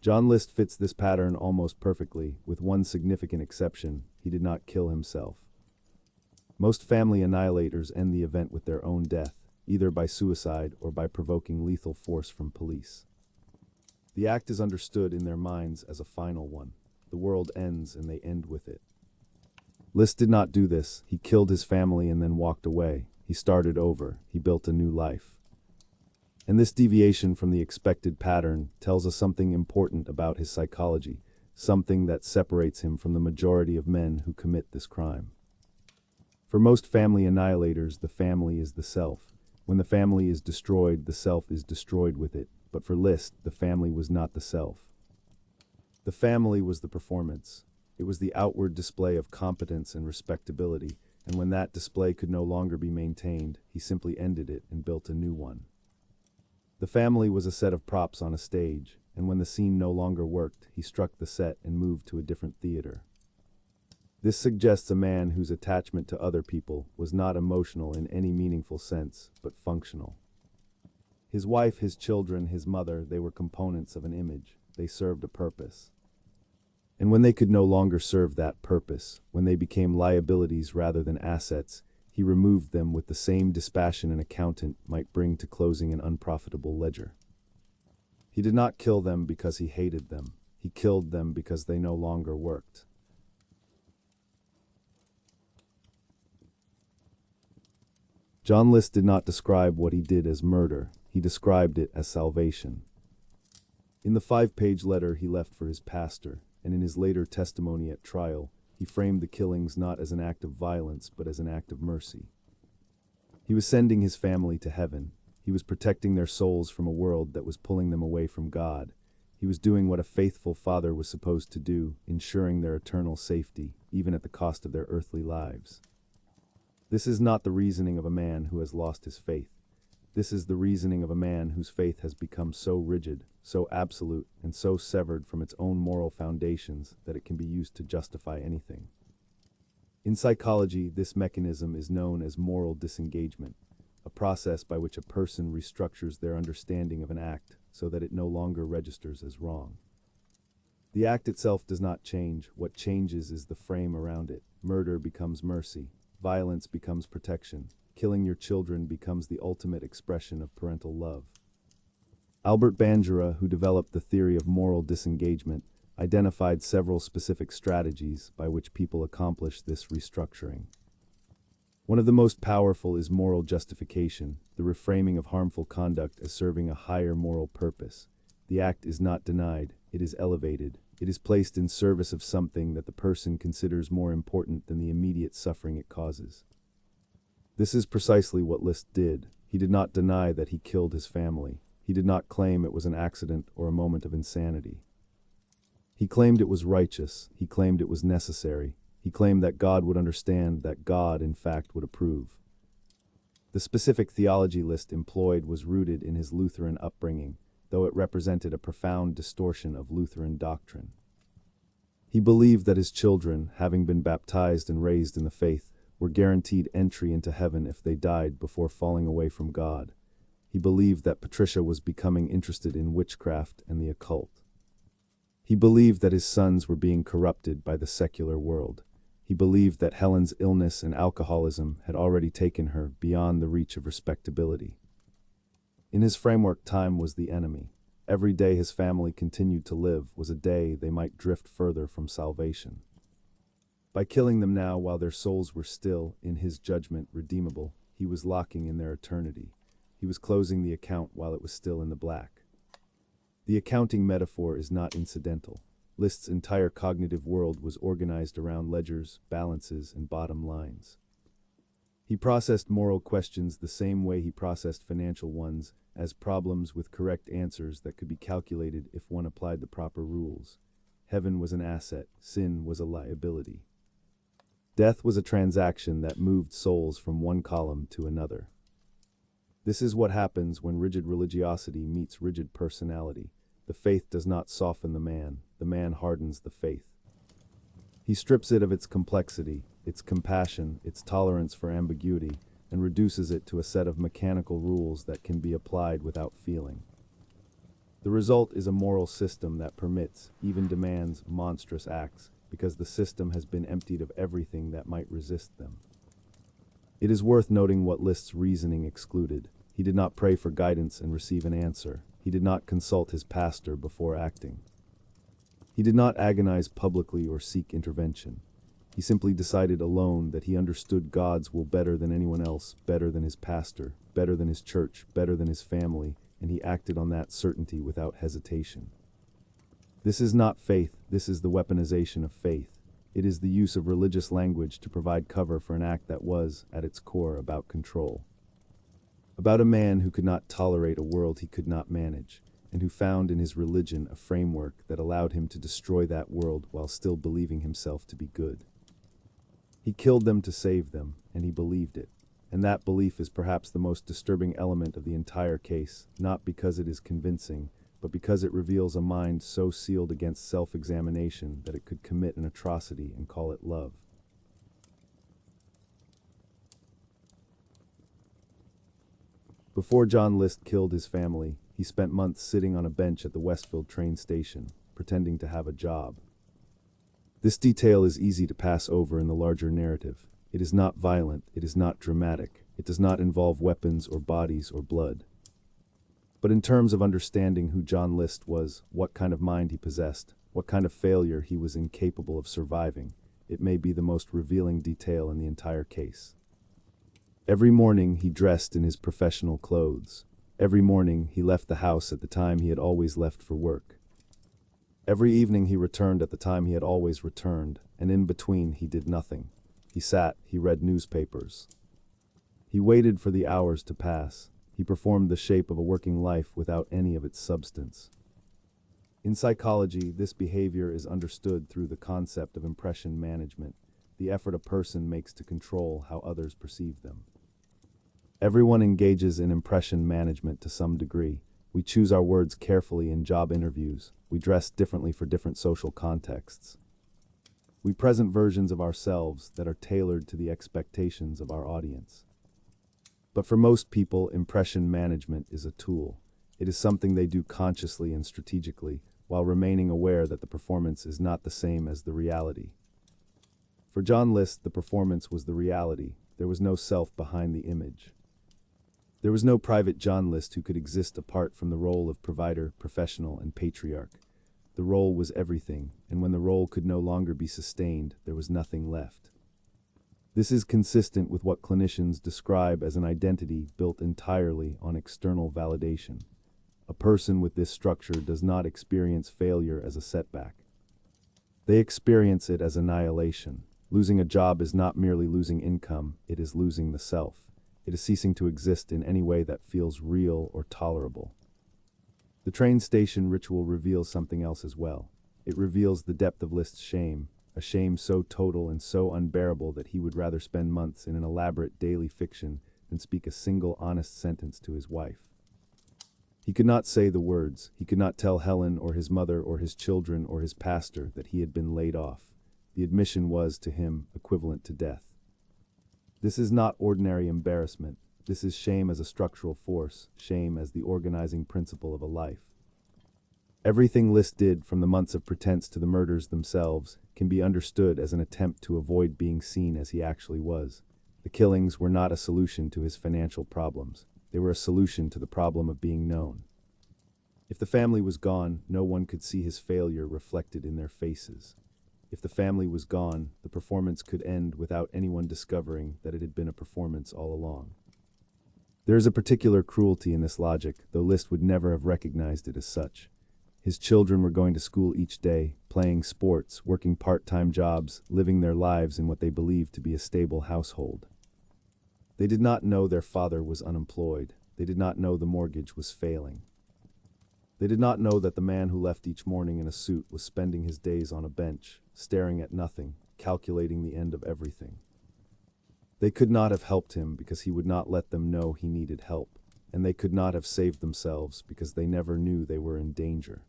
John List fits this pattern almost perfectly, with one significant exception: he did not kill himself. Most family annihilators end the event with their own death, either by suicide or by provoking lethal force from police. The act is understood in their minds as a final one. The world ends and they end with it. List did not do this. He killed his family and then walked away. He started over. He built a new life. And this deviation from the expected pattern tells us something important about his psychology, something that separates him from the majority of men who commit this crime. For most family annihilators, the family is the self. When the family is destroyed, the self is destroyed with it. But for List, the family was not the self. The family was the performance. It was the outward display of competence and respectability, and when that display could no longer be maintained, he simply ended it and built a new one. The family was a set of props on a stage, and when the scene no longer worked, he struck the set and moved to a different theater. This suggests a man whose attachment to other people was not emotional in any meaningful sense, but functional. His wife, his children, his mother, they were components of an image. They served a purpose. And when they could no longer serve that purpose, when they became liabilities rather than assets, he removed them with the same dispassion an accountant might bring to closing an unprofitable ledger. He did not kill them because he hated them. He killed them because they no longer worked. John List did not describe what he did as murder. He described it as salvation. In the 5-page letter he left for his pastor, and in his later testimony at trial, he framed the killings not as an act of violence, but as an act of mercy. He was sending his family to heaven. He was protecting their souls from a world that was pulling them away from God. He was doing what a faithful father was supposed to do, ensuring their eternal safety, even at the cost of their earthly lives. This is not the reasoning of a man who has lost his faith. This is the reasoning of a man whose faith has become so rigid, so absolute, and so severed from its own moral foundations that it can be used to justify anything. In psychology, this mechanism is known as moral disengagement, a process by which a person restructures their understanding of an act so that it no longer registers as wrong. The act itself does not change. What changes is the frame around it. Murder becomes mercy. Violence becomes protection. Killing your children becomes the ultimate expression of parental love. Albert Bandura, who developed the theory of moral disengagement, identified several specific strategies by which people accomplish this restructuring. One of the most powerful is moral justification, the reframing of harmful conduct as serving a higher moral purpose. The act is not denied, it is elevated. It is placed in service of something that the person considers more important than the immediate suffering it causes. This is precisely what List did. He did not deny that he killed his family. He did not claim it was an accident or a moment of insanity. He claimed it was righteous. He claimed it was necessary. He claimed that God would understand, that God, in fact, would approve. The specific theology List employed was rooted in his Lutheran upbringing, though it represented a profound distortion of Lutheran doctrine. He believed that his children, having been baptized and raised in the faith, were guaranteed entry into heaven if they died before falling away from God. He believed that Patricia was becoming interested in witchcraft and the occult. He believed that his sons were being corrupted by the secular world. He believed that Helen's illness and alcoholism had already taken her beyond the reach of respectability. In his framework, time was the enemy. Every day his family continued to live was a day they might drift further from salvation. By killing them now while their souls were still, in his judgment, redeemable, he was locking in their eternity. He was closing the account while it was still in the black. The accounting metaphor is not incidental. List's entire cognitive world was organized around ledgers, balances, and bottom lines. He processed moral questions the same way he processed financial ones, as problems with correct answers that could be calculated if one applied the proper rules. Heaven was an asset, sin was a liability. Death was a transaction that moved souls from one column to another. This is what happens when rigid religiosity meets rigid personality. The faith does not soften the man hardens the faith. He strips it of its complexity, its compassion, its tolerance for ambiguity, and reduces it to a set of mechanical rules that can be applied without feeling. The result is a moral system that permits, even demands, monstrous acts, because the system has been emptied of everything that might resist them. It is worth noting what List's reasoning excluded. He did not pray for guidance and receive an answer. He did not consult his pastor before acting. He did not agonize publicly or seek intervention. He simply decided alone that he understood God's will better than anyone else, better than his pastor, better than his church, better than his family, and he acted on that certainty without hesitation. This is not faith, this is the weaponization of faith. It is the use of religious language to provide cover for an act that was, at its core, about control. About a man who could not tolerate a world he could not manage, and who found in his religion a framework that allowed him to destroy that world while still believing himself to be good. He killed them to save them, and he believed it. And that belief is perhaps the most disturbing element of the entire case, not because it is convincing, but because it reveals a mind so sealed against self-examination that it could commit an atrocity and call it love. Before John List killed his family, he spent months sitting on a bench at the Westfield train station, pretending to have a job. This detail is easy to pass over in the larger narrative. It is not violent, it is not dramatic, it does not involve weapons or bodies or blood. But in terms of understanding who John List was, what kind of mind he possessed, what kind of failure he was incapable of surviving, it may be the most revealing detail in the entire case. Every morning he dressed in his professional clothes. Every morning he left the house at the time he had always left for work. Every evening he returned at the time he had always returned, and in between he did nothing. He sat, he read newspapers. He waited for the hours to pass. He performed the shape of a working life without any of its substance. In psychology, this behavior is understood through the concept of impression management, the effort a person makes to control how others perceive them. Everyone engages in impression management to some degree. We choose our words carefully in job interviews. We dress differently for different social contexts. We present versions of ourselves that are tailored to the expectations of our audience. But for most people, impression management is a tool. It is something they do consciously and strategically, while remaining aware that the performance is not the same as the reality. For John List, the performance was the reality. There was no self behind the image. There was no private John List who could exist apart from the role of provider, professional, and patriarch. The role was everything, and when the role could no longer be sustained, there was nothing left. This is consistent with what clinicians describe as an identity built entirely on external validation. A person with this structure does not experience failure as a setback. They experience it as annihilation. Losing a job is not merely losing income, it is losing the self. It is ceasing to exist in any way that feels real or tolerable. The train station ritual reveals something else as well. It reveals the depth of List's shame, a shame so total and so unbearable that he would rather spend months in an elaborate daily fiction than speak a single honest sentence to his wife. He could not say the words. He could not tell Helen or his mother or his children or his pastor that he had been laid off. The admission was, to him, equivalent to death. This is not ordinary embarrassment. This is shame as a structural force, shame as the organizing principle of a life. Everything List did, from the months of pretense to the murders themselves, can be understood as an attempt to avoid being seen as he actually was. The killings were not a solution to his financial problems. They were a solution to the problem of being known. If the family was gone, no one could see his failure reflected in their faces. If the family was gone, the performance could end without anyone discovering that it had been a performance all along. There is a particular cruelty in this logic, though List would never have recognized it as such. His children were going to school each day, playing sports, working part-time jobs, living their lives in what they believed to be a stable household. They did not know their father was unemployed. They did not know the mortgage was failing. They did not know that the man who left each morning in a suit was spending his days on a bench, staring at nothing, calculating the end of everything. They could not have helped him because he would not let them know he needed help, and they could not have saved themselves because they never knew they were in danger.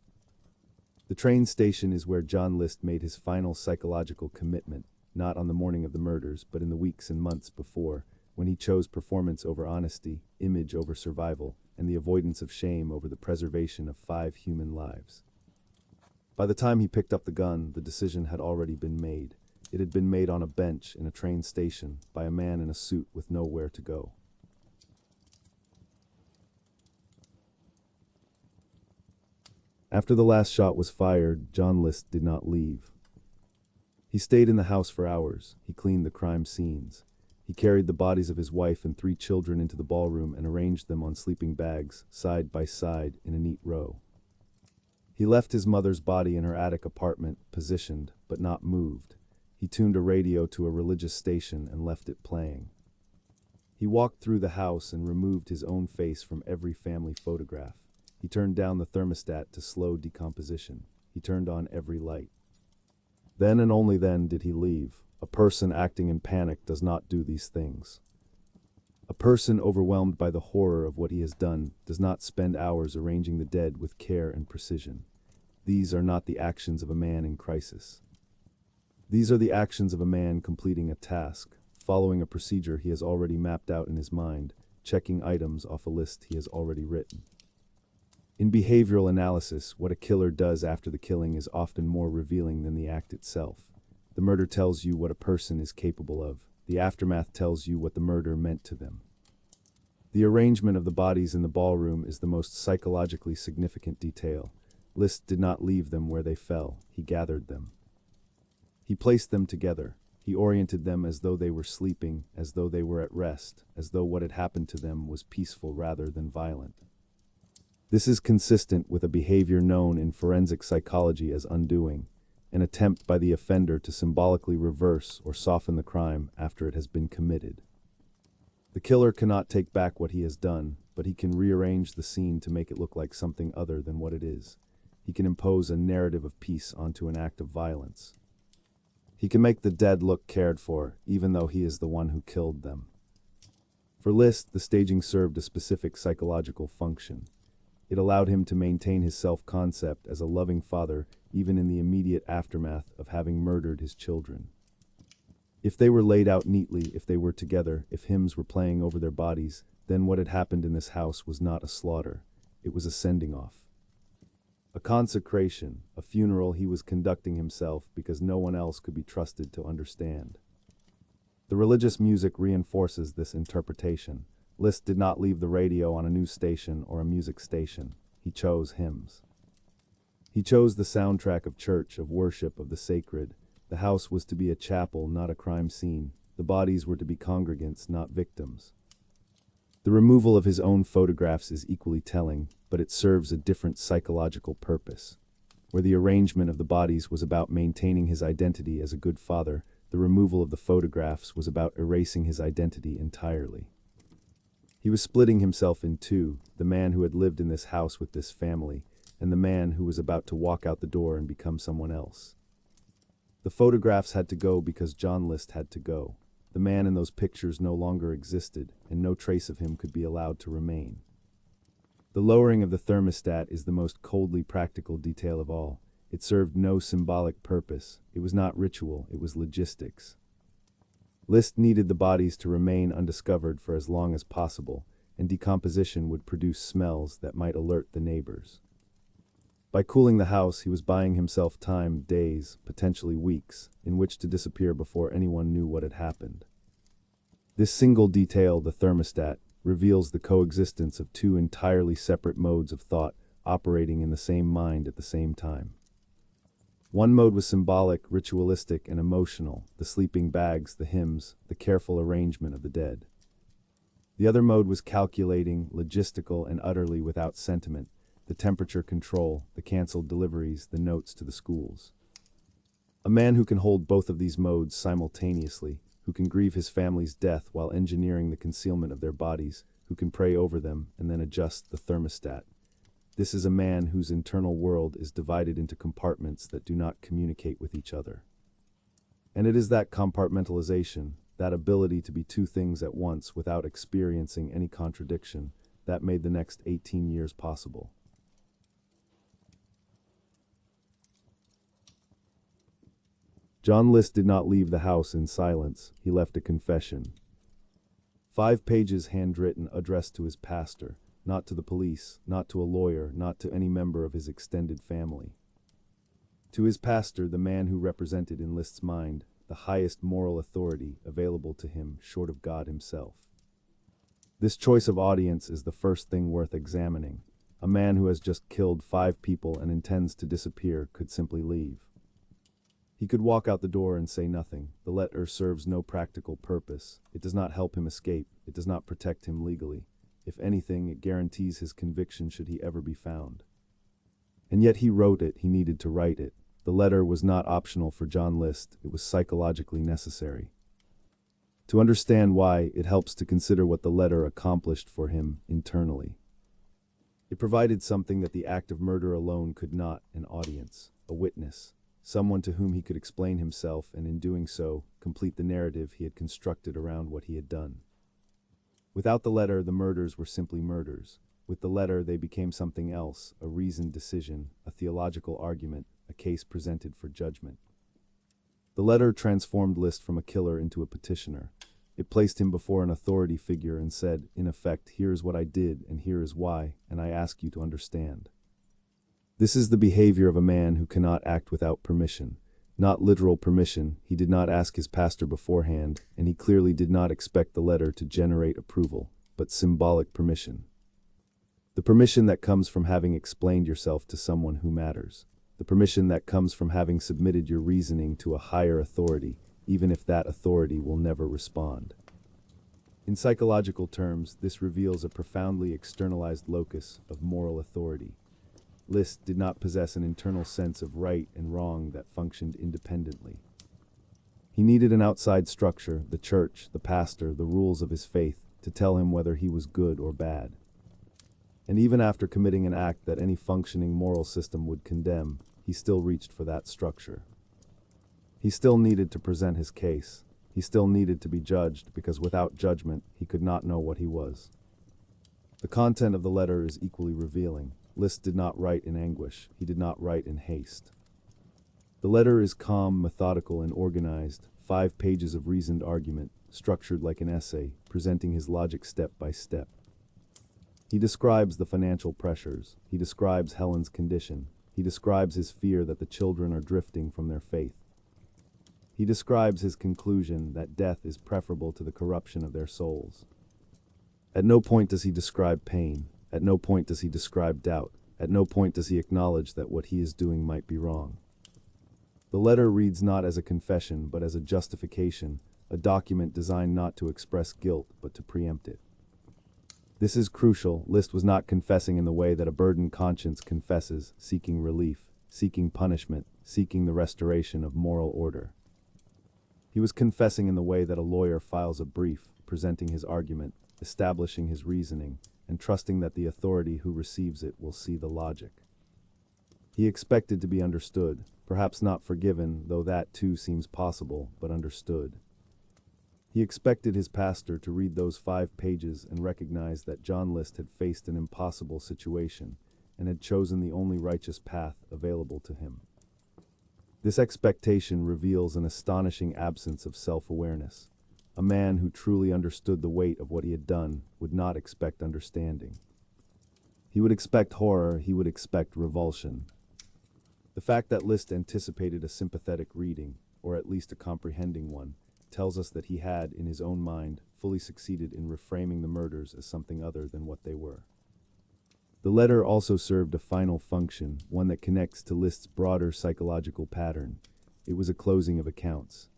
The train station is where John List made his final psychological commitment, not on the morning of the murders, but in the weeks and months before, when he chose performance over honesty, image over survival, and the avoidance of shame over the preservation of 5 human lives. By the time he picked up the gun, the decision had already been made. It had been made on a bench in a train station by a man in a suit with nowhere to go. After the last shot was fired, John List did not leave. He stayed in the house for hours. He cleaned the crime scenes. He carried the bodies of his wife and 3 children into the ballroom and arranged them on sleeping bags, side by side, in a neat row. He left his mother's body in her attic apartment, positioned, but not moved. He tuned a radio to a religious station and left it playing. He walked through the house and removed his own face from every family photograph. He turned down the thermostat to slow decomposition. He turned on every light. Then and only then did he leave. A person acting in panic does not do these things. A person overwhelmed by the horror of what he has done does not spend hours arranging the dead with care and precision. These are not the actions of a man in crisis. These are the actions of a man completing a task, following a procedure he has already mapped out in his mind, checking items off a list he has already written. In behavioral analysis, what a killer does after the killing is often more revealing than the act itself. The murder tells you what a person is capable of. The aftermath tells you what the murder meant to them. The arrangement of the bodies in the ballroom is the most psychologically significant detail. List did not leave them where they fell. He gathered them. He placed them together. He oriented them as though they were sleeping, as though they were at rest, as though what had happened to them was peaceful rather than violent. This is consistent with a behavior known in forensic psychology as undoing, an attempt by the offender to symbolically reverse or soften the crime after it has been committed. The killer cannot take back what he has done, but he can rearrange the scene to make it look like something other than what it is. He can impose a narrative of peace onto an act of violence. He can make the dead look cared for, even though he is the one who killed them. For List, the staging served a specific psychological function. It allowed him to maintain his self-concept as a loving father, even in the immediate aftermath of having murdered his children. If they were laid out neatly, if they were together, if hymns were playing over their bodies, then what had happened in this house was not a slaughter. It was a sending off. A consecration, a funeral he was conducting himself because no one else could be trusted to understand. The religious music reinforces this interpretation. List did not leave the radio on a news station or a music station. He chose hymns. He chose the soundtrack of church, of worship, of the sacred. The house was to be a chapel, not a crime scene. The bodies were to be congregants, not victims. The removal of his own photographs is equally telling, but it serves a different psychological purpose. Where the arrangement of the bodies was about maintaining his identity as a good father, the removal of the photographs was about erasing his identity entirely. He was splitting himself in two, the man who had lived in this house with this family, and the man who was about to walk out the door and become someone else. The photographs had to go because John List had to go. The man in those pictures no longer existed, and no trace of him could be allowed to remain. The lowering of the thermostat is the most coldly practical detail of all. It served no symbolic purpose. It was not ritual, it was logistics. List needed the bodies to remain undiscovered for as long as possible, and decomposition would produce smells that might alert the neighbors. By cooling the house, he was buying himself time, days, potentially weeks, in which to disappear before anyone knew what had happened. This single detail, the thermostat, reveals the coexistence of 2 entirely separate modes of thought operating in the same mind at the same time. One mode was symbolic, ritualistic, and emotional, the sleeping bags, the hymns, the careful arrangement of the dead. The other mode was calculating, logistical, and utterly without sentiment, the temperature control, the canceled deliveries, the notes to the schools. A man who can hold both of these modes simultaneously, who can grieve his family's death while engineering the concealment of their bodies, who can pray over them and then adjust the thermostat. This is a man whose internal world is divided into compartments that do not communicate with each other. And it is that compartmentalization, that ability to be 2 things at once without experiencing any contradiction, that made the next 18 years possible. John List did not leave the house in silence. He left a confession. 5 pages handwritten addressed to his pastor, not to the police, not to a lawyer, not to any member of his extended family. To his pastor, the man who represented in List's mind the highest moral authority available to him short of God himself. This choice of audience is the first thing worth examining. A man who has just killed 5 people and intends to disappear could simply leave. He could walk out the door and say nothing. The letter serves no practical purpose. It does not help him escape. It does not protect him legally. If anything, it guarantees his conviction should he ever be found. And yet he wrote it. He needed to write it. The letter was not optional for John List. It was psychologically necessary. To understand why, it helps to consider what the letter accomplished for him internally. It provided something that the act of murder alone could not: an audience, a witness, someone to whom he could explain himself and, in doing so, complete the narrative he had constructed around what he had done. Without the letter, the murders were simply murders. With the letter, they became something else: a reasoned decision, a theological argument, a case presented for judgment. The letter transformed List from a killer into a petitioner. It placed him before an authority figure and said, in effect, here is what I did and here is why, and I ask you to understand. This is the behavior of a man who cannot act without permission. Not literal permission. He did not ask his pastor beforehand, and he clearly did not expect the letter to generate approval, but symbolic permission. The permission that comes from having explained yourself to someone who matters. The permission that comes from having submitted your reasoning to a higher authority, even if that authority will never respond. In psychological terms, this reveals a profoundly externalized locus of moral authority. List did not possess an internal sense of right and wrong that functioned independently. He needed an outside structure, the church, the pastor, the rules of his faith, to tell him whether he was good or bad. And even after committing an act that any functioning moral system would condemn, he still reached for that structure. He still needed to present his case. He still needed to be judged, because without judgment, he could not know what he was. The content of the letter is equally revealing. List did not write in anguish. He did not write in haste. The letter is calm, methodical, and organized. 5 pages of reasoned argument, structured like an essay, presenting his logic step by step. He describes the financial pressures. He describes Helen's condition. He describes his fear that the children are drifting from their faith. He describes his conclusion that death is preferable to the corruption of their souls. At no point does he describe pain. At no point does he describe doubt. At no point does he acknowledge that what he is doing might be wrong. The letter reads not as a confession, but as a justification, a document designed not to express guilt, but to preempt it. This is crucial. List was not confessing in the way that a burdened conscience confesses, seeking relief, seeking punishment, seeking the restoration of moral order. He was confessing in the way that a lawyer files a brief, presenting his argument, establishing his reasoning, and trusting that the authority who receives it will see the logic. He expected to be understood, perhaps not forgiven, though that too seems possible, but understood. He expected his pastor to read those 5 pages and recognize that John List had faced an impossible situation and had chosen the only righteous path available to him. This expectation reveals an astonishing absence of self-awareness. A man who truly understood the weight of what he had done would not expect understanding. He would expect horror, he would expect revulsion. The fact that List anticipated a sympathetic reading, or at least a comprehending one, tells us that he had, in his own mind, fully succeeded in reframing the murders as something other than what they were. The letter also served a final function, one that connects to List's broader psychological pattern. It was a closing of accounts.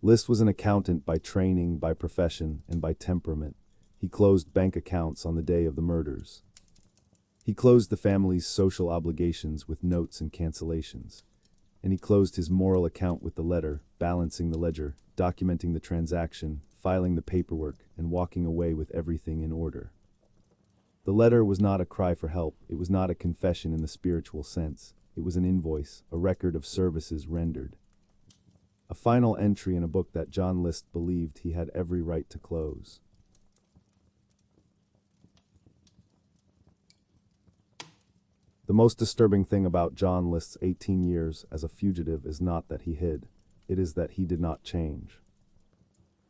List was an accountant by training, by profession, and by temperament. He closed bank accounts on the day of the murders. He closed the family's social obligations with notes and cancellations. And he closed his moral account with the letter, balancing the ledger, documenting the transaction, filing the paperwork, and walking away with everything in order. The letter was not a cry for help. It was not a confession in the spiritual sense. It was an invoice, a record of services rendered. A final entry in a book that John List believed he had every right to close. The most disturbing thing about John List's 18 years as a fugitive is not that he hid. It is that he did not change.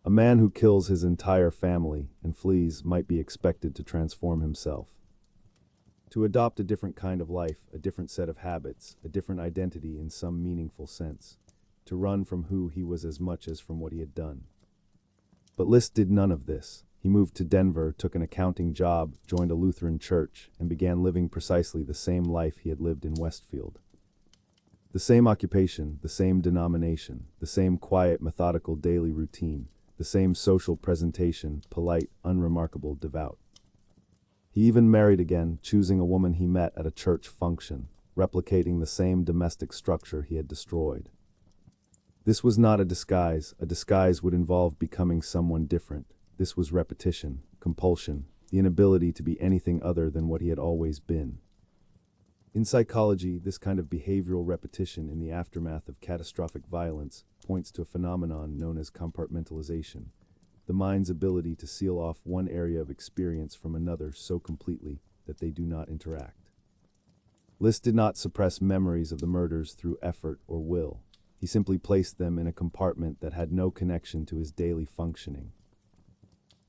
A man who kills his entire family and flees might be expected to transform himself. To adopt a different kind of life, a different set of habits, a different identity in some meaningful sense. To run from who he was as much as from what he had done. But List did none of this. He moved to Denver, took an accounting job, joined a Lutheran church, and began living precisely the same life he had lived in Westfield. The same occupation, the same denomination, the same quiet, methodical daily routine, the same social presentation, polite, unremarkable, devout. He even married again, choosing a woman he met at a church function, replicating the same domestic structure he had destroyed. This was not a disguise. A disguise would involve becoming someone different. This was repetition, compulsion, the inability to be anything other than what he had always been. In psychology, this kind of behavioral repetition in the aftermath of catastrophic violence points to a phenomenon known as compartmentalization, the mind's ability to seal off one area of experience from another so completely that they do not interact. List did not suppress memories of the murders through effort or will. He simply placed them in a compartment that had no connection to his daily functioning.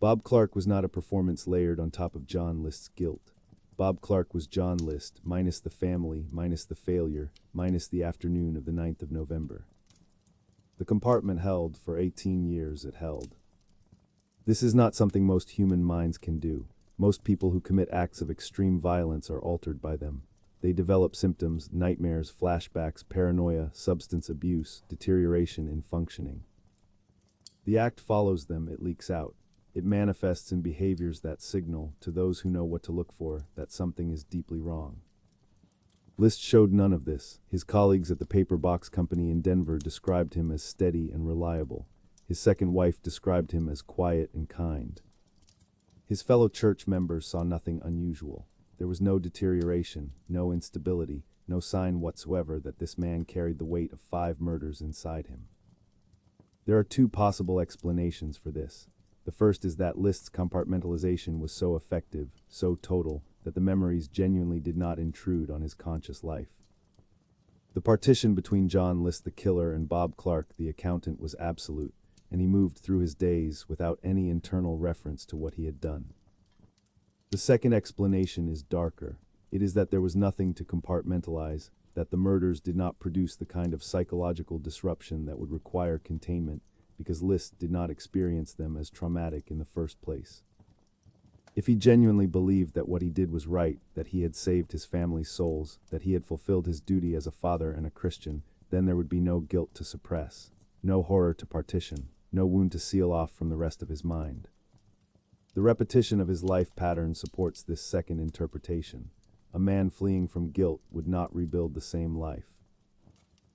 Bob Clark was not a performance layered on top of John List's guilt. Bob Clark was John List, minus the family, minus the failure, minus the afternoon of the 9th of November. The compartment held for 18 years it held. This is not something most human minds can do. Most people who commit acts of extreme violence are altered by them. They develop symptoms, nightmares, flashbacks, paranoia, substance abuse, deterioration in functioning. The act follows them, it leaks out. It manifests in behaviors that signal, to those who know what to look for, that something is deeply wrong. List showed none of this. His colleagues at the paper box company in Denver described him as steady and reliable. His second wife described him as quiet and kind. His fellow church members saw nothing unusual. There was no deterioration, no instability, no sign whatsoever that this man carried the weight of 5 murders inside him. There are 2 possible explanations for this. The first is that List's compartmentalization was so effective, so total, that the memories genuinely did not intrude on his conscious life. The partition between John List the killer and Bob Clark the accountant was absolute, and he moved through his days without any internal reference to what he had done. The second explanation is darker. It is that there was nothing to compartmentalize, that the murders did not produce the kind of psychological disruption that would require containment, because List did not experience them as traumatic in the first place. If he genuinely believed that what he did was right, that he had saved his family's souls, that he had fulfilled his duty as a father and a Christian, then there would be no guilt to suppress, no horror to partition, no wound to seal off from the rest of his mind. The repetition of his life pattern supports this second interpretation. A man fleeing from guilt would not rebuild the same life.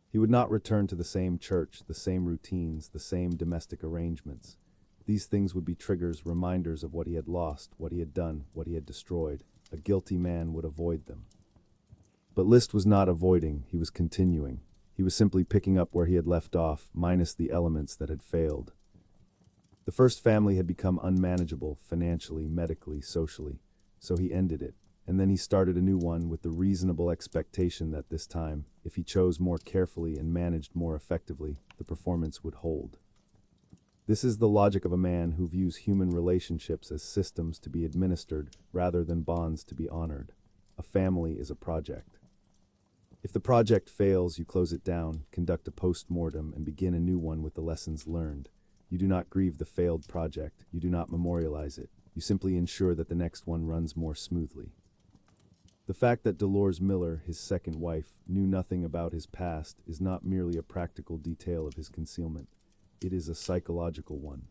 He would not return to the same church, the same routines, the same domestic arrangements. These things would be triggers, reminders of what he had lost, what he had done, what he had destroyed. A guilty man would avoid them. But List was not avoiding, he was continuing. He was simply picking up where he had left off, minus the elements that had failed. The first family had become unmanageable, financially, medically, socially, so he ended it. And then he started a new one with the reasonable expectation that this time, if he chose more carefully and managed more effectively, the performance would hold. This is the logic of a man who views human relationships as systems to be administered rather than bonds to be honored. A family is a project. If the project fails, you close it down, conduct a post-mortem, and begin a new one with the lessons learned. You do not grieve the failed project, you do not memorialize it, you simply ensure that the next one runs more smoothly. The fact that Dolores Miller, his second wife, knew nothing about his past is not merely a practical detail of his concealment. It is a psychological one.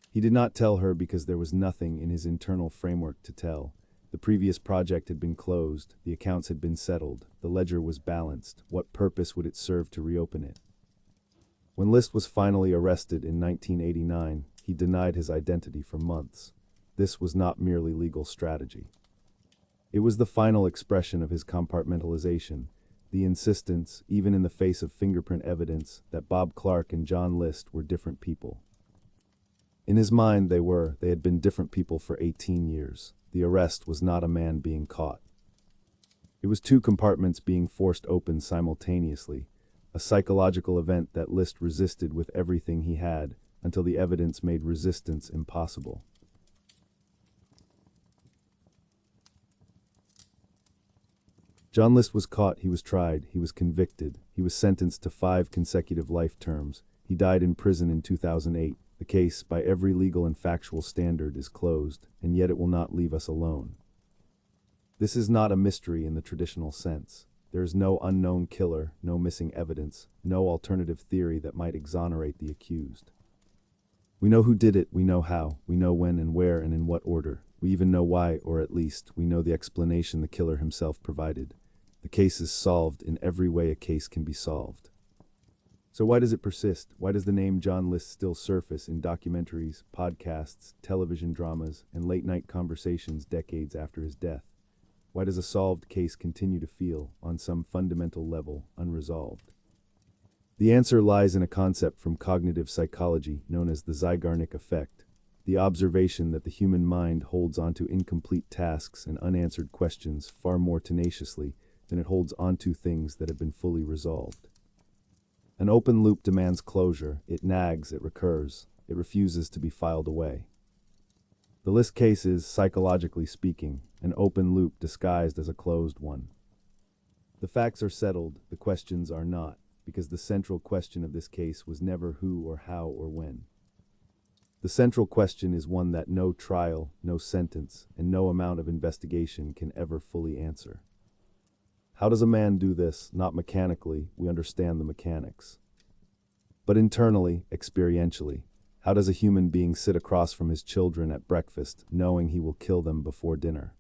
He did not tell her because there was nothing in his internal framework to tell. The previous project had been closed, the accounts had been settled, the ledger was balanced. What purpose would it serve to reopen it? When List was finally arrested in 1989, he denied his identity for months. This was not merely legal strategy. It was the final expression of his compartmentalization, the insistence, even in the face of fingerprint evidence, that Bob Clark and John List were different people. In his mind, they had been different people for 18 years. The arrest was not a man being caught. It was 2 compartments being forced open simultaneously, a psychological event that List resisted with everything he had, until the evidence made resistance impossible. John List was caught, he was tried, he was convicted, he was sentenced to 5 consecutive life terms. He died in prison in 2008. The case, by every legal and factual standard, is closed, and yet it will not leave us alone. This is not a mystery in the traditional sense. There is no unknown killer, no missing evidence, no alternative theory that might exonerate the accused. We know who did it, we know how, we know when and where and in what order. We even know why, or at least, we know the explanation the killer himself provided. The case is solved in every way a case can be solved. So why does it persist? Why does the name John List still surface in documentaries, podcasts, television dramas, and late-night conversations decades after his death? Why does a solved case continue to feel, on some fundamental level, unresolved? The answer lies in a concept from cognitive psychology known as the Zeigarnik effect, the observation that the human mind holds onto incomplete tasks and unanswered questions far more tenaciously than it holds onto things that have been fully resolved. An open loop demands closure, it nags, it recurs, it refuses to be filed away. The List case is, psychologically speaking, an open loop disguised as a closed one. The facts are settled, the questions are not, because the central question of this case was never who or how or when. The central question is one that no trial, no sentence, and no amount of investigation can ever fully answer. How does a man do this? Not mechanically, we understand the mechanics. But internally, experientially, how does a human being sit across from his children at breakfast, knowing he will kill them before dinner?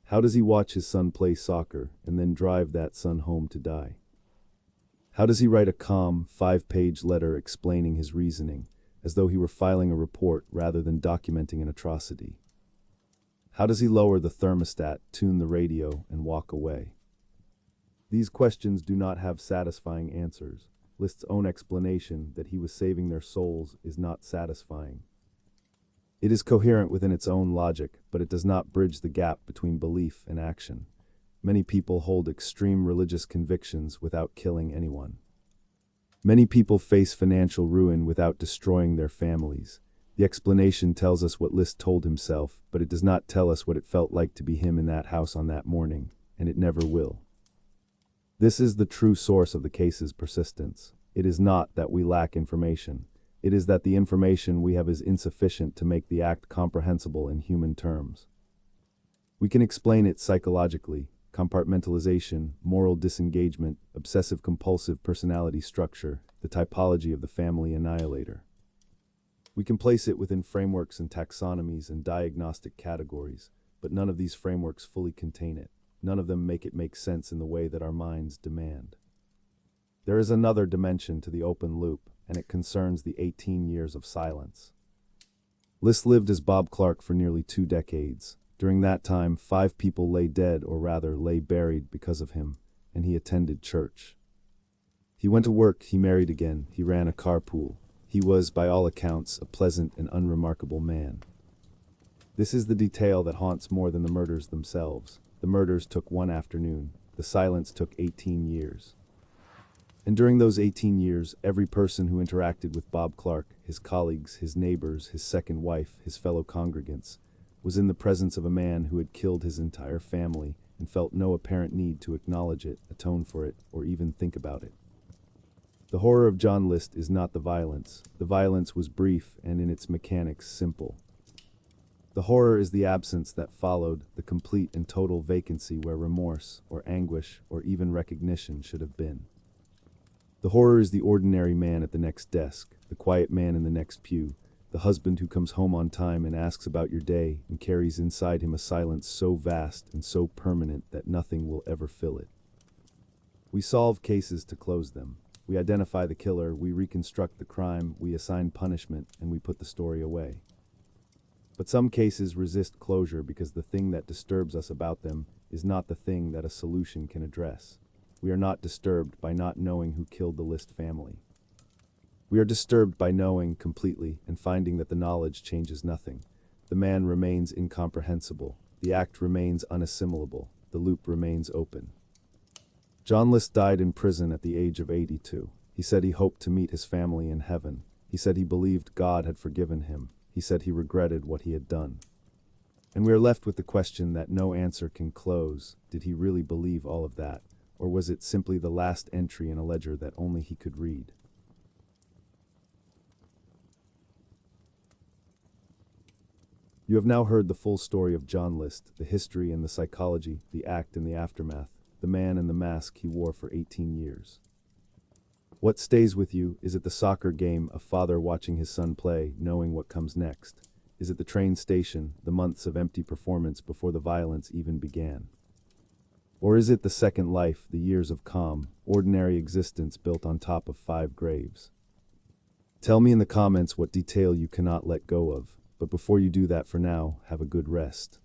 How does he watch his son play soccer and then drive that son home to die? How does he write a calm, 5-page letter explaining his reasoning, as though he were filing a report rather than documenting an atrocity? How does he lower the thermostat, tune the radio, and walk away? These questions do not have satisfying answers. List's own explanation that he was saving their souls is not satisfying. It is coherent within its own logic, but it does not bridge the gap between belief and action. Many people hold extreme religious convictions without killing anyone. Many people face financial ruin without destroying their families. The explanation tells us what List told himself, but it does not tell us what it felt like to be him in that house on that morning, and it never will. This is the true source of the case's persistence. It is not that we lack information. It is that the information we have is insufficient to make the act comprehensible in human terms. We can explain it psychologically: compartmentalization, moral disengagement, obsessive-compulsive personality structure, the typology of the family annihilator. We can place it within frameworks and taxonomies and diagnostic categories, but none of these frameworks fully contain it. None of them make it make sense in the way that our minds demand. There is another dimension to the open loop, and it concerns the 18 years of silence. List lived as Bob Clark for nearly 2 decades. During that time, 5 people lay dead, or rather lay buried, because of him, and he attended church. He went to work, he married again, he ran a carpool. He was, by all accounts, a pleasant and unremarkable man. This is the detail that haunts more than the murders themselves. The murders took 1 afternoon. The silence took 18 years. And during those 18 years, every person who interacted with Bob Clark, his colleagues, his neighbors, his second wife, his fellow congregants, was in the presence of a man who had killed his entire family and felt no apparent need to acknowledge it, atone for it, or even think about it. The horror of John List is not the violence. The violence was brief and in its mechanics simple. The horror is the absence that followed, the complete and total vacancy where remorse, or anguish, or even recognition should have been. The horror is the ordinary man at the next desk, the quiet man in the next pew, the husband who comes home on time and asks about your day and carries inside him a silence so vast and so permanent that nothing will ever fill it. We solve cases to close them. We identify the killer, we reconstruct the crime, we assign punishment, and we put the story away. But some cases resist closure because the thing that disturbs us about them is not the thing that a solution can address. We are not disturbed by not knowing who killed the List family. We are disturbed by knowing completely and finding that the knowledge changes nothing. The man remains incomprehensible. The act remains unassimilable. The loop remains open. John List died in prison at the age of 82. He said he hoped to meet his family in heaven. He said he believed God had forgiven him. He said he regretted what he had done. And we are left with the question that no answer can close. Did he really believe all of that? Or was it simply the last entry in a ledger that only he could read? You have now heard the full story of John List, the history and the psychology, the act and the aftermath, the man and the mask he wore for 18 years. What stays with you? Is it the soccer game, a father watching his son play, knowing what comes next? Is it the train station, the months of empty performance before the violence even began? Or is it the second life, the years of calm, ordinary existence built on top of 5 graves? Tell me in the comments what detail you cannot let go of. But before you do that, for now, have a good rest.